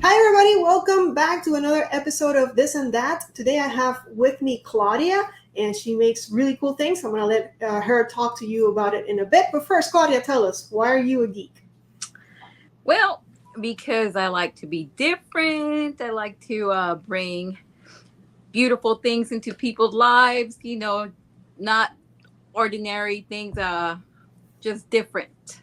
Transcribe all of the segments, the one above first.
Hi, everybody. Welcome back to another episode of This and That. Today I have with me Claudia, and she makes really cool things. I'm going to let her talk to you about it in a bit. But first, Claudia, tell us, why are you a geek? Well, because I like to be different. I like to bring beautiful things into people's lives, not ordinary things, just different.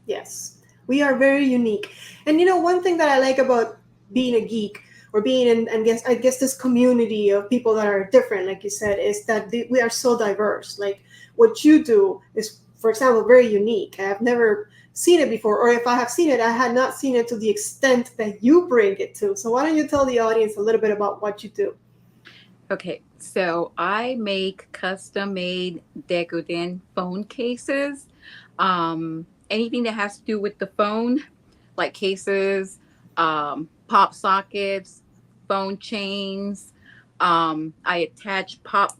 Yes, we are very unique. And one thing that I like about being a geek or being in, and I guess this community of people that are different, like you said, is that we are so diverse. Like what you do is, for example, very unique. I have never seen it before, or if I have seen it, I had not seen it to the extent that you bring it to. So why don't you tell the audience a little bit about what you do? Okay, so I make custom made decadent phone cases. Anything that has to do with the phone, like cases, pop sockets, phone chains. I attach pop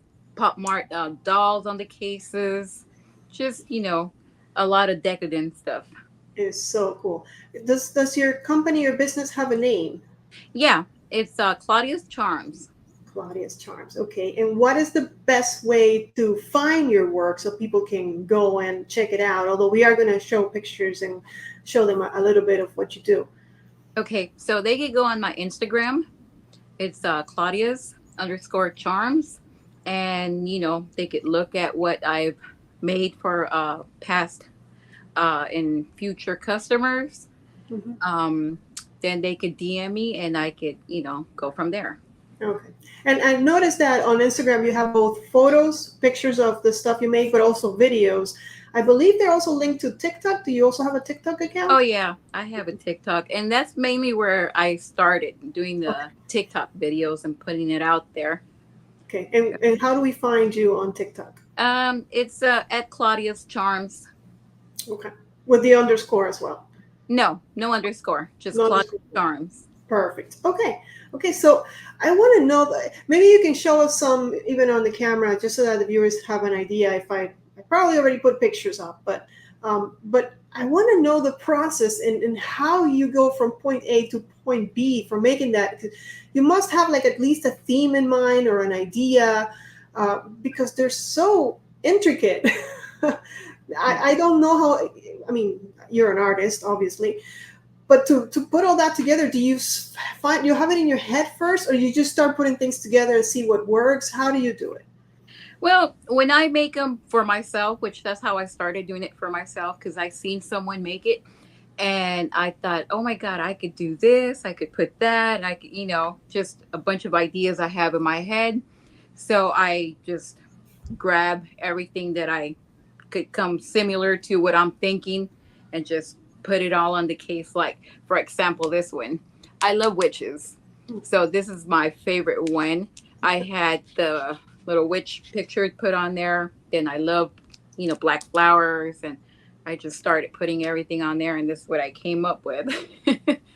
mart dolls on the cases. Just a lot of decadent stuff. Is so cool. Does your company or business have a name? Yeah, it's Claudia's Charms. Claudia's Charms. Okay. And what is the best way to find your work so people can go and check it out? Although we are going to show pictures and show them a little bit of what you do. Okay, so they could go on my Instagram. It's Claudia's underscore charms. And, they could look at what I've made for past and future customers. Hmm. Um, then they could DM me and I could, go from there. Okay. And I noticed that on Instagram you have both photos, pictures of the stuff you make, but also videos. I believe they're also linked to TikTok. Do you also have a TikTok Oh, account? yeah, I have a TikTok. And that's mainly where I started doing Okay. the TikTok videos and putting it out there. Okay. And how do we find you on TikTok? It's at Claudia's Charms. Okay. With the underscore as well. No, no underscore, just No Claudia's underscore. Charms. Perfect. Okay. Okay. So I want to know that maybe you can show us some even on the camera, just so that the viewers have an idea. If I probably already put pictures up, but I want to know the process and how you go from point A to point B for making that. 'Cause you must have like at least a theme in mind or an idea, because they're so intricate. I don't know how. I mean, you're an artist, obviously, but to put all that together, do you find you have it in your head first, or you just start putting things together and see what works? How do you do it? Well, when I make them for myself, which that's how I started doing it for myself, because I seen someone make it, and I thought, oh my god, I could do this, I could put that, and I could, just a bunch of ideas I have in my head. So I just grab everything that I could come similar to what I'm thinking, and just put it all on the case. Like, for example, this one. I love witches. So this is my favorite one. I had the little witch picture put on there. Then I love, black flowers. And I just started putting everything on there. And this is what I came up with.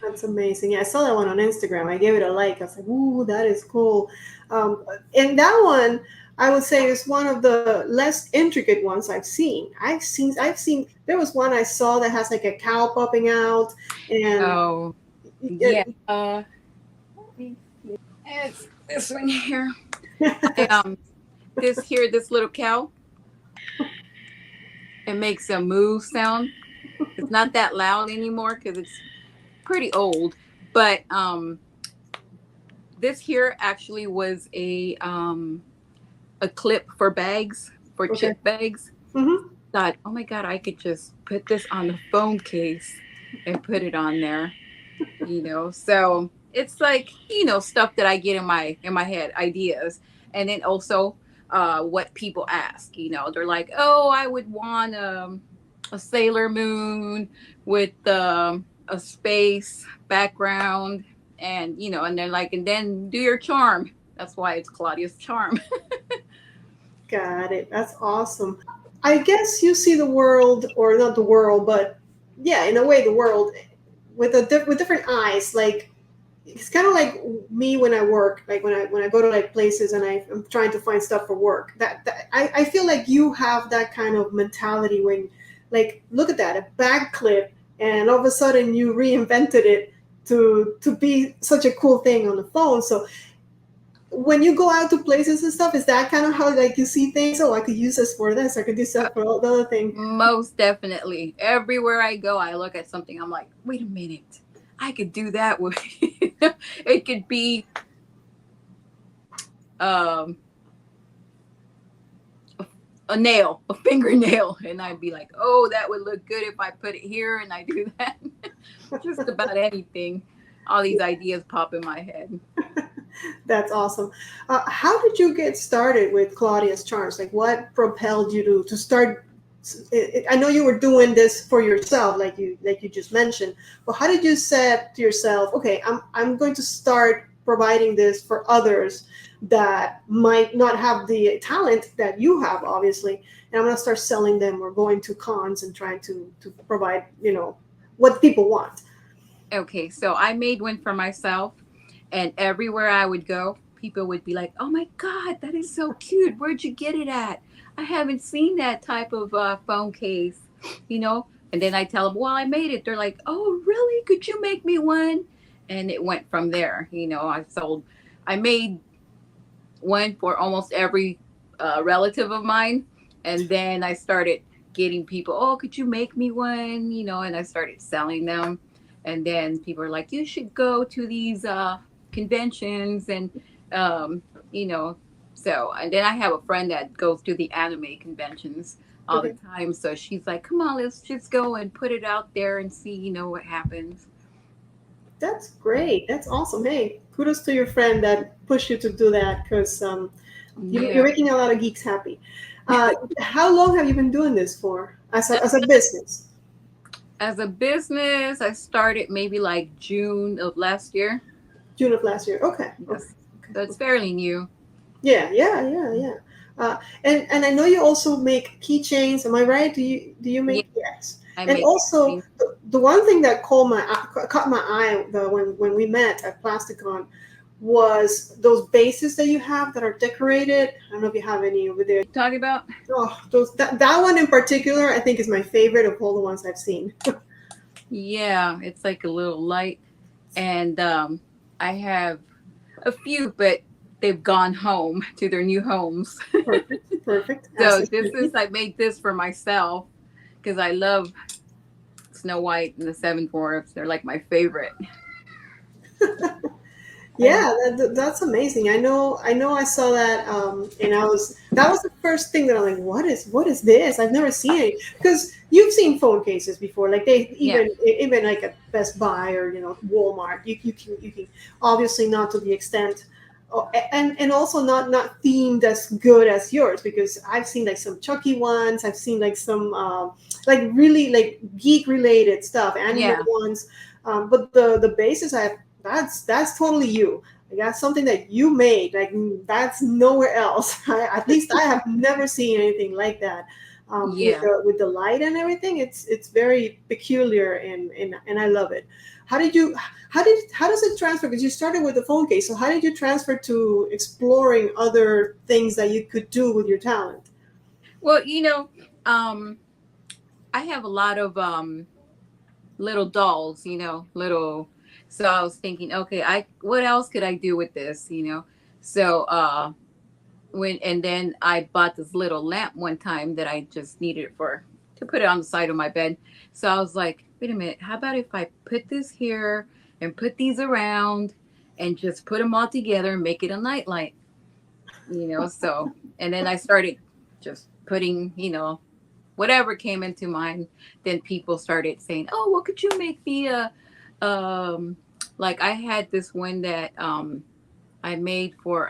That's amazing. Yeah, I saw that one on Instagram. I gave it a like. I was like, "Ooh, that is cool." And that one, I would say, is one of the less intricate ones I've seen. I've seen. There was one I saw that has like a cow popping out, and Oh, yeah. It's this one here. I, this little cow, it makes a moo sound. It's not that loud anymore because it's pretty old. But this here actually was a clip for bags, for Okay. chip bags. Hmm. Thought, oh my god, I could just put this on the phone case and put it on there. So it's like stuff that I get in my head, ideas. And then also what people ask. They're like, oh, I would want a Sailor Moon with a space background, and they're like, and then do your charm. That's why it's Claudia's Charm. Got it. That's awesome. I guess you see the world, or not the world, but yeah, in a way, the world with with different eyes. Like it's kind of like me when I work, like when I go to like places and I'm trying to find stuff for work. That I feel like you have that kind of mentality when, like, look at that, a bag clip, and all of a sudden you reinvented it to be such a cool thing on the phone. So when you go out to places and stuff, is that kind of how like you see things? Oh, I could use this for this. I could use Uh, that for all the other thing. Most definitely. Everywhere I go, I look at something. I'm like, wait a minute, I could do that with. It could be um, a nail, a fingernail, and I'd be like, oh, that would look good if I put it here, and I do that. Just about anything. All these ideas pop in my head. That's awesome. How did you get started with Claudia's Charms? Like, what propelled you to start? I know you were doing this for yourself, like you just mentioned. But how did you set to yourself? Okay, I'm going to start providing this for others that might not have the talent that you have, obviously, and I'm going to start selling them or going to cons and trying to provide, what people want. Okay, so I made one for myself, and everywhere I would go, people would be like, "Oh my God, that is so cute. Where'd you get it at? I haven't seen that type of phone case, you know." And then I tell them, "Well, I made it." They're like, "Oh, really? Could you make me one?" And it went from there. I made one for almost every relative of mine, and then I started getting people, oh, could you make me one, and I started selling them, and then people are like, you should go to these conventions, and um, you know so, and then I have a friend that goes to the anime conventions all the Okay. time, so she's like, come on, let's just go and put it out there and see what happens. That's great. That's awesome. Hey, kudos to your friend that pushed you to do that because you're Yeah. making a lot of geeks happy. How long have you been doing this for as a business? As a business, I started maybe like June of last year. June of last year. Okay. Okay. Yes. Okay. So it's Okay. fairly new. Yeah. Yeah. Yeah. Yeah. And I know you also make keychains. Am I right? Do you Yeah, make, yes? I And make also things. the one thing that caught my eye when we met at Plasticon was those bases that you have that are decorated. I don't know if you have any over there. Talking about? Oh, that one in particular, I think is my favorite of all the ones I've seen. Yeah, it's like a little light. And I have a few, but they've gone home to their new homes. Perfect, perfect. As So it should be. I made this for myself because I love Snow White and the Seven Dwarfs. They're like my favorite. I, Yeah, that's amazing. I know. I saw that, and that was the first thing that I'm like, what is this? I've never seen it because you've seen phone cases before, like they yeah, even like at Best Buy or Walmart. You can obviously not to the extent, and also not themed as good as yours because I've seen like some Chucky ones. I've seen like some like really like geek related stuff, anime yeah, ones. But the basis that's totally you. Like, that's something that you made. Like, that's nowhere else. At least I have never seen anything like that. With yeah. the light and everything, it's very peculiar and I love it. How did you? How does it transfer? Because you started with the phone case, so how did you transfer to exploring other things that you could do with your talent? Well, um, I have a lot of little dolls, little. So I was thinking, okay, I what else could I do with this, So when and then I bought this little lamp one time that I just needed for to put it on the side of my bed. So I was like, wait a minute, how about if I put this here and put these around and just put them all together and make it a nightlight, So and then I started just putting, whatever came into mind. Then people started saying, "Oh, well, could you make me a like I had this one that I made for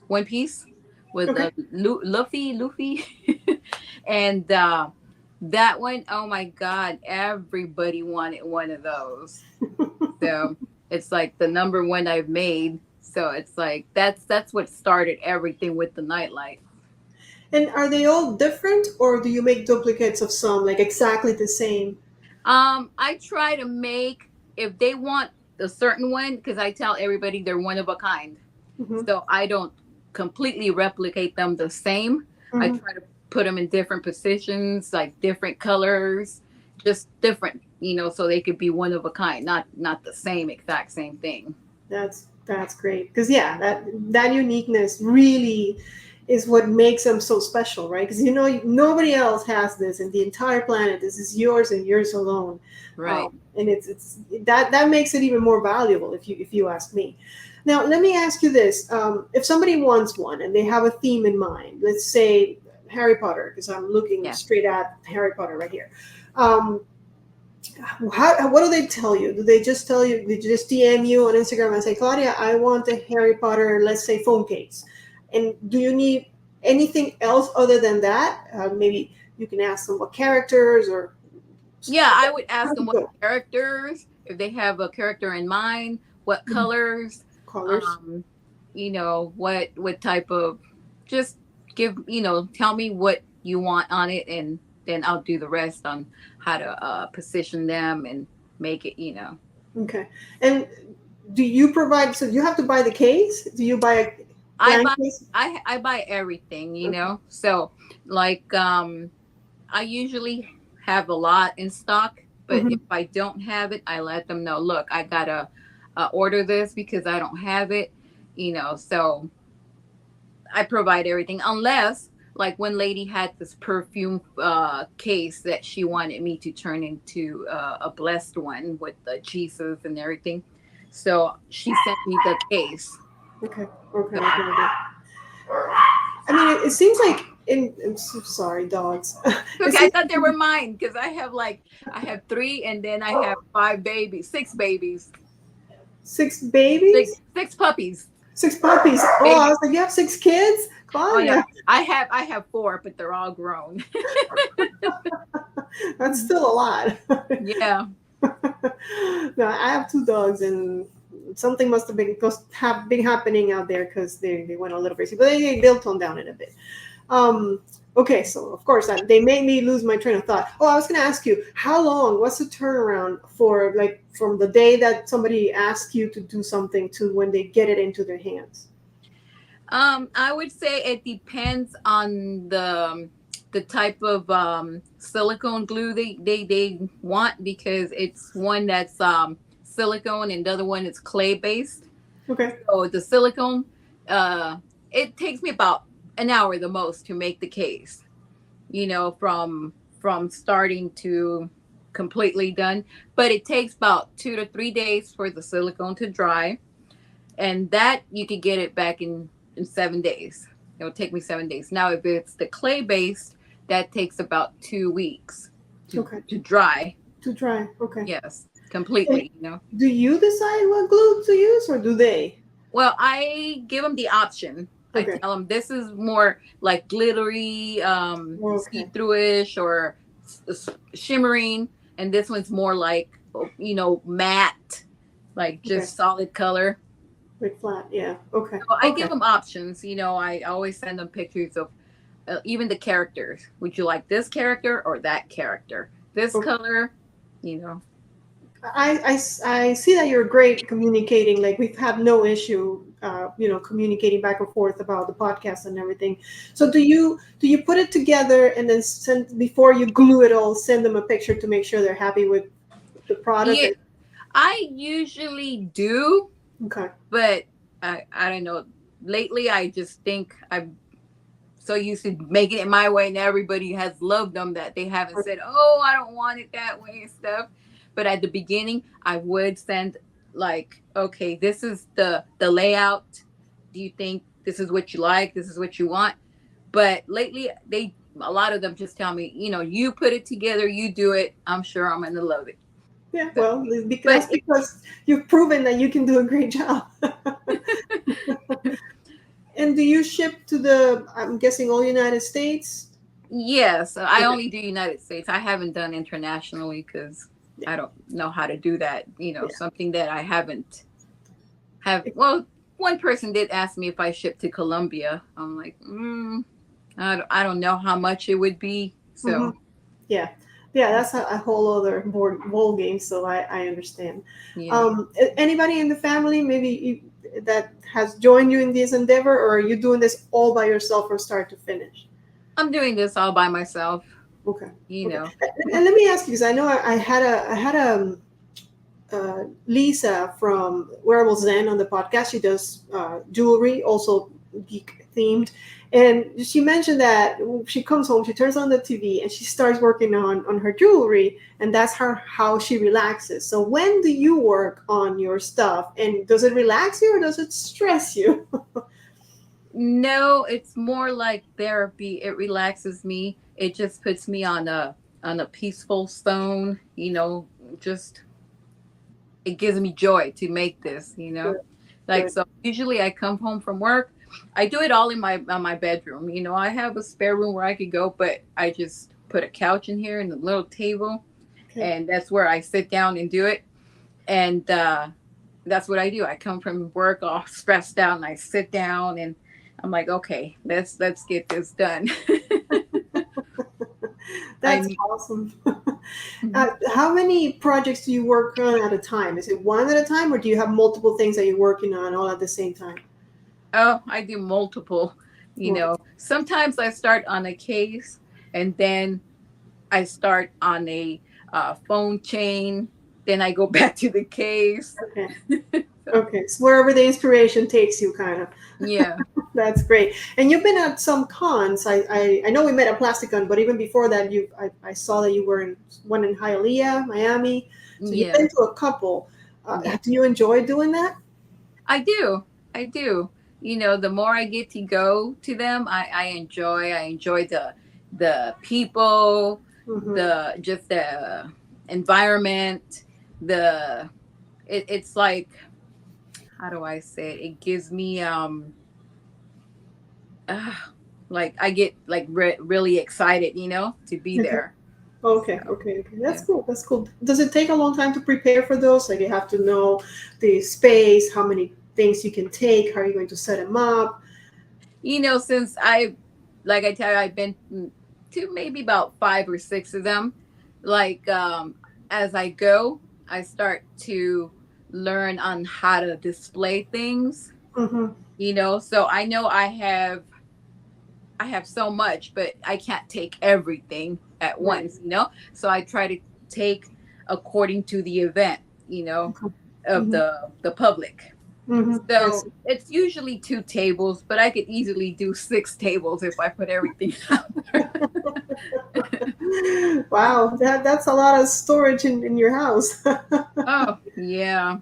One Piece with Okay. Luffy, and that one, oh my God, everybody wanted one of those. So it's like the number one I've made. So it's like that's what started everything with the nightlight. And are they all different, or do you make duplicates of some, like exactly the same? I try to make if they want a certain one because I tell everybody they're one of a kind. Hmm. So I don't completely replicate them the same. I Hmm. try to put them in different positions, like different colors, just different. so they could be one of a kind, not the same exact same thing. That's great because yeah, that uniqueness really is what makes them so special, right? Because nobody else has this in the entire planet. This is yours and yours alone, Right. and it's that makes it even more valuable if you ask me. Now let me ask you this: if somebody wants one and they have a theme in mind, let's say Harry Potter, because I'm looking Yeah. straight at Harry Potter right here. Um, what do they tell you? Do they just tell you? They just DM you on Instagram and say, Claudia, I want a Harry Potter, let's say, phone case. And do you need anything else other than that? Maybe you can ask them what characters or Yeah, I would how ask to them what go characters, if they have a character in mind, what colors, colors. um, what type of, just tell me what you want on it, and then I'll do the rest on how to position them and make it. Okay. And do you provide? So you have to buy the case. Do you buy a I blank buy case? I buy everything, Okay. So like I usually have a lot in stock, but Hmm. if I don't have it, I let them know, look, I gotta order this because I don't have it, so I provide everything unless, like, one lady had this perfume case that she wanted me to turn into a blessed one with the Jesus and everything. So she sent me the case. Okay. Okay. So Okay. Okay. I mean, it seems like I'm so sorry, dogs. It okay, I seems thought they were mine because I have three, and then I have five babies, six babies, six six babies. six puppies, Six puppies. Oh, I babies. was like, you have six kids? Oh no, Claudia, I have four, but they're all grown. that's still a lot. Yeah. No, I have two dogs, and something have been happening out there because they went a little crazy, but they'll tone down in a bit. Um, okay, so of course they made me lose my train of thought. Oh, I was going to ask you, how long? What's the turnaround for like from the day that somebody asks you to do something to when they get it into their hands? I would say it depends on the type of silicone glue they want, because it's one that's silicone and the other one is clay based. Okay, So the silicone, uh, it takes me about an hour the most to make the case. From starting to completely done, but it takes about 2 to 3 days for the silicone to dry, and that you could get it back in 7 days. It'll take me 7 days. Now, if it's the clay based, that takes about 2 weeks to okay, to dry. to try. Okay. Yes, And completely. do you decide what glue to use, or do they? Well, I give them the option. I Okay. tell them this is more like glittery, Okay. see-through-ish, or shimmering, and this one's more like matte, like Okay. just solid color. Like flat. Yeah. Okay. So I Okay. give them options. I always send them pictures of even the characters. Would you like this character or that character? This Okay. color, you know. I see that you're great communicating. Like we've had no issue, communicating back and forth about the podcast and everything. So do you put it together and then send before you glue it all? Send them a picture to make sure they're happy with the product. Yeah, I usually do, Okay. but I don't know. Lately, I just think I'm so used to making it my way, and everybody has loved them that they haven't said, "Oh, I don't want it that way" and stuff. But at the beginning, I would send, like, "Okay, this is the layout. Do you think this is what you like? This is what you want?" But lately, a lot of them just tell me, you put it together, you do it. I'm sure I'm gonna love it. Yeah. So, Well, but that's because you've proven that you can do a great job. And do you ship to I'm guessing, all United States? yes, I Okay. only do United States. I haven't done internationally because Yeah. I don't know how to do that. Yeah. Something that I haven't have. Well, one person did ask me if I shipped to Colombia. I'm like, I don't know how much it would be. Hmm. So Yeah. Yeah, that's a whole other ball game. So I understand. yeah, Anybody in the family maybe that has joined you in this endeavor, or are you doing this all by yourself from start to finish? I'm doing this all by myself. Okay. you Okay. know. And let me ask you, because I know I had Lisa from Wearable Zen on the podcast. She does jewelry, also geek themed. And she mentioned that when she comes home, she turns on the TV and she starts working on her jewelry, and that's how she relaxes. So when do you work on your stuff, and does it relax you or does it stress you? No, it's more like therapy. It relaxes me. It just puts me on a peaceful stone, just it gives me joy to make this. Good, Like, good. so usually I come home from work. I do it all in my bedroom. I have a spare room where I could go, but I just put a couch in here and a little table, Okay. and that's where I sit down and do it. And that's what I do. I come from work all stressed out and I sit down and I'm like, okay, let's get this done. I That's need. awesome. Mhm. How many projects do you work on at a time? Is it one at a time, or do you have multiple things that you're working on all at the same time? Oh, I do multiple. Well, Sometimes I start on a case and then I start on a phone chain. Then I go back to the case. okay. So, Okay. So wherever the inspiration takes you, kind of. yeah, That's great. And you've been at some cons. I know we met at Plasticon, but even before that, I saw that you were in one in Hialeah, Miami. So you've yeah, been to a couple. yeah. Do you enjoy doing that? I do. I do. The more I get to go to them, I enjoy. I enjoy the people, Mm-hmm. the environment, it's like, how do I say it? It gives me uh, like I get like really excited, to be Okay. there. Okay, So, okay, okay. That's yeah. cool. That's cool. Does it take a long time to prepare for those? Like you have to know the space, how many things you can take, how are you going to set them up? Since like I tell you, I've been to maybe about five or six of them. Like, as I go, I start to learn on how to display things. Mm-hmm. So I know I have so much, but I can't take everything at Right. once. So I try to take according to the event, Okay. of Mm-hmm. the public. Mm-hmm. I So see. it's usually two tables, but I could easily do six tables if I put everything out there. Wow, that's a lot of storage in your house. Oh, yeah.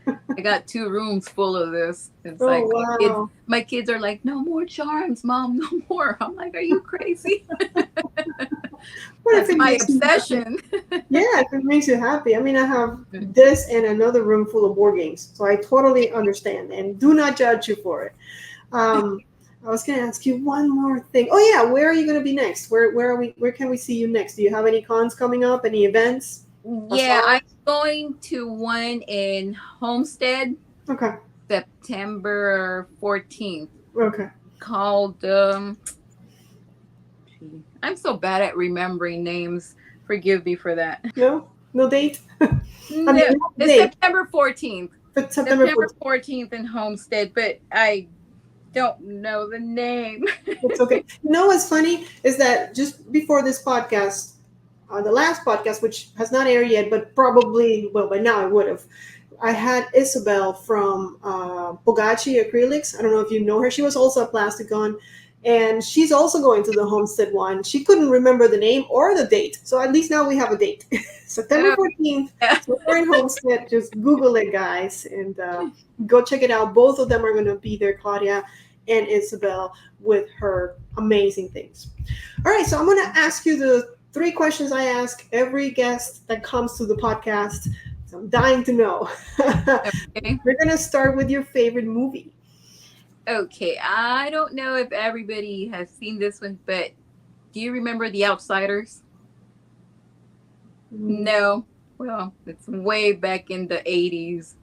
I got two rooms full of this. It's Oh like wow. my kids are like, no more charms, mom, no more. I'm like, are you crazy? What if That's it my makes you happy? obsession. Yeah, if it makes you happy. I mean, I have this and another room full of board games, so I totally understand and do not judge you for it. Um, I was going to ask you one more thing. Oh yeah, where are you going to be next? Where are we? Where can we see you next? Do you have any cons coming up? Any events or Yeah, I'm songs? going to one in Homestead, Okay, September 14th, okay. called I'm so bad at remembering names. Forgive me for that. No, no date. I mean, No, not it's date, September 14th. but September September 14th. 14th in Homestead, but I don't know the name. It's okay. You know what's funny is that just before this podcast, the last podcast, which has not aired yet, but probably, well, by now I would have. I had Isabel from Bogacci Acrylics. I don't know if you know her. She was also a Plasticon, and she's also going to the Homestead one. She couldn't remember the name or the date, so at least now we have a date. September Oh, 14th. yeah. So we're in Homestead. Just Google it, guys, and go check it out. Both of them are going to be there, Claudia and Isabel, with her amazing things. All right, so I'm going to ask you the three questions I ask every guest that comes to the podcast. So I'm dying to know. Okay. We're going to start with your favorite movie. Okay. I don't know if everybody has seen this one, but do you remember The Outsiders? Mm, No. Well, it's way back in the 80s.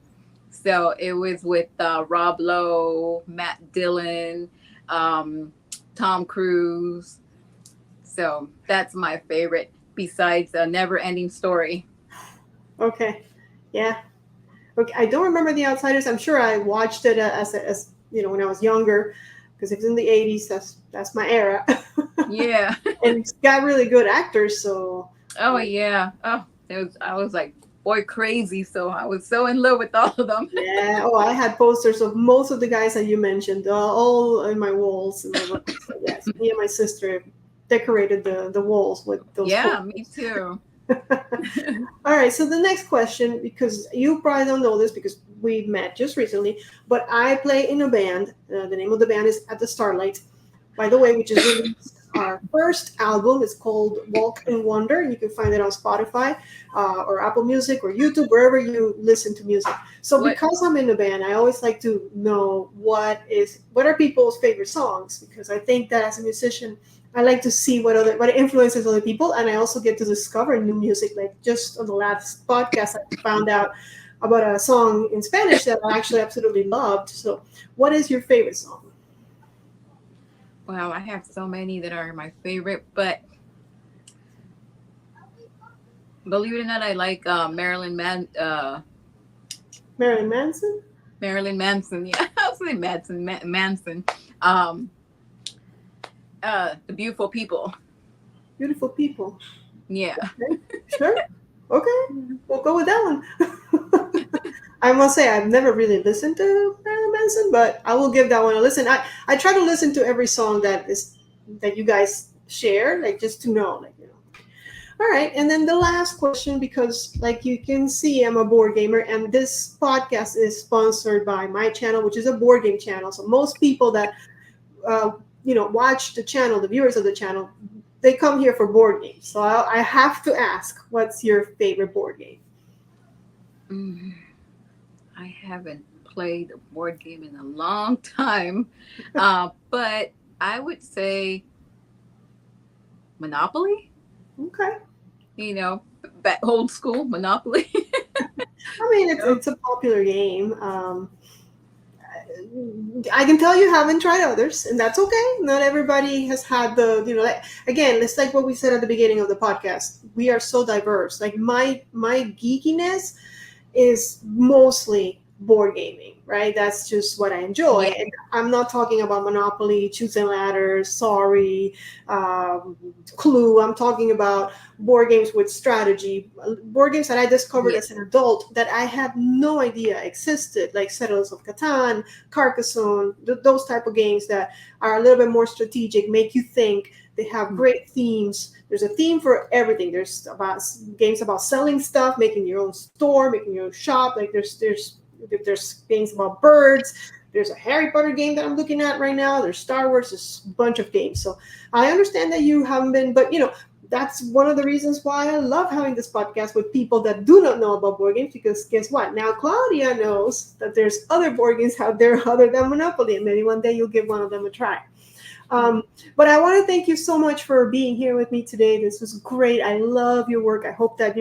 So it was with Rob Lowe, Matt Dillon, um, Tom Cruise. So that's my favorite, besides A Never Ending Story. okay, yeah. Okay, I don't remember The Outsiders. I'm sure I watched it as when I was younger, because it's in the 80s. That's my era. Yeah. And it's got really good actors. So Oh yeah. Oh, I was like boy crazy. So I was so in love with all of them. yeah. Oh, I had posters of most of the guys that you mentioned, all in my walls in my room. So yes, me and my sister decorated the walls with those Yeah, posters. me too. All right, so the next question, because you probably don't know this because we met just recently, but I play in a band. The name of the band is At the Starlight, by the way, which is released our first album. It's called Walk and Wonder. You can find it on Spotify or Apple Music or YouTube, wherever you listen to music. So What because I'm in a band, I always like to know what are people's favorite songs, because I think that as a musician, I like to see what influences other people, and I also get to discover new music. Like just on the last podcast, I found out about a song in Spanish that I actually absolutely loved. So, what is your favorite song? wow, I have so many that are my favorite, but believe it or not, I like Marilyn Manson. Marilyn Manson. Yeah, I'll say Manson. Um, the Beautiful People. Beautiful People. Yeah. Okay, sure. Okay, we'll go with that one. I must say I've never really listened to Marilyn Manson, but I will give that one a listen. I try to listen to every song that you guys share, like just to know, like All right, and then the last question, because like you can see, I'm a board gamer, and this podcast is sponsored by my channel, which is a board game channel. So most people that uh, watch the channel, the viewers of the channel, they come here for board games. So I have to ask, what's your favorite board game? Mm, I haven't played a board game in a long time, but I would say Monopoly. Okay, You know, that old school Monopoly. I mean it's a popular game. I can tell you haven't tried others, and that's okay. Not everybody has had like, again, it's like what we said at the beginning of the podcast. We are so diverse. Like my geekiness is mostly board gaming, right? That's just what I enjoy. Yeah. And I'm not talking about Monopoly, Choose and Ladders, Sorry, um, Clue. I'm talking about board games with strategy, board games that I discovered Yeah. as an adult that I had no idea existed, like Settlers of Catan, Carcassonne, those type of games that are a little bit more strategic, make you think. They have great themes. There's a theme for everything. There's about games about selling stuff, making your own store, making your own shop. Like there's games about birds. There's a Harry Potter game that I'm looking at right now. There's Star Wars. There's a bunch of games. So I understand that you haven't been, but that's one of the reasons why I love having this podcast with people that do not know about board games, because guess what? Now Claudia knows that there's other board games out there other than Monopoly, and maybe one day you'll give one of them a try. But I want to thank you so much for being here with me today. This was great. I love your work. I hope that,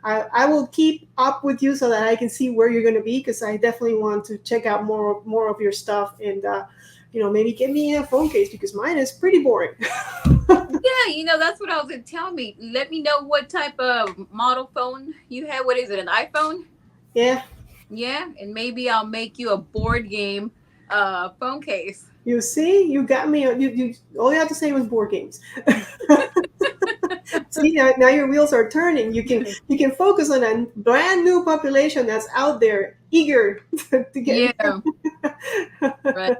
I will keep up with you so that I can see where you're going to be, because I definitely want to check out more of your stuff, and, maybe give me a phone case, because mine is pretty boring. Yeah, that's what I was gonna tell me. Let me know what type of model phone you have. What is it, an iPhone? Yeah. Yeah, and maybe I'll make you a board game phone case. You see, you got me. All you have to say was board games. See, now your wheels are turning. You can focus on a brand new population that's out there eager to get. Yeah, right.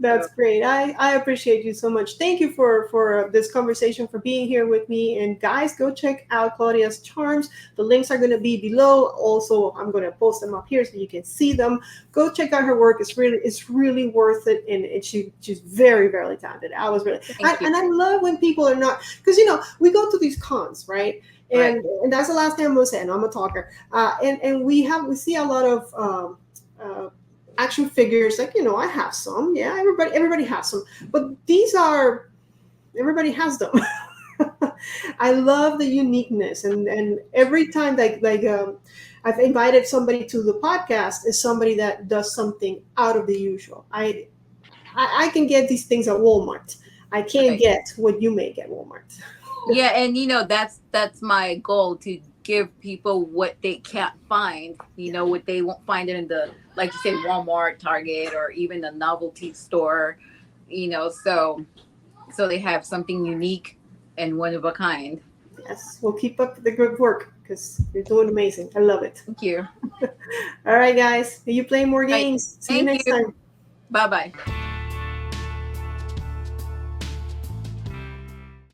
That's great. I appreciate you so much. Thank you for this conversation, for being here with me. And guys, go check out Claudia's charms. The links are going to be below. Also, I'm going to post them up here so you can see them. Go check out her work. It's really worth it, and she's very, very talented. I was really Thank you. and I love when people are not, because we go to these cons, right? Right. And that's the last thing I'm going to say. And I'm a talker. And we see a lot of. Action figures, like I have some. Yeah, everybody has some, but these are, everybody has them. I love the uniqueness, and every time, I've invited somebody to the podcast, is somebody that does something out of the usual. I can get these things at Walmart. I can't Right. get what you make at Walmart. Yeah, and that's my goal, to give people what they can't find. What they won't find it in the, like you say, Walmart, Target, or even the novelty store. so they have something unique and one of a kind. Yes, we'll keep up the good work because you're doing amazing. I love it. Thank you. All right, guys. You play more Right. games. See you Thank next you. time. Bye bye.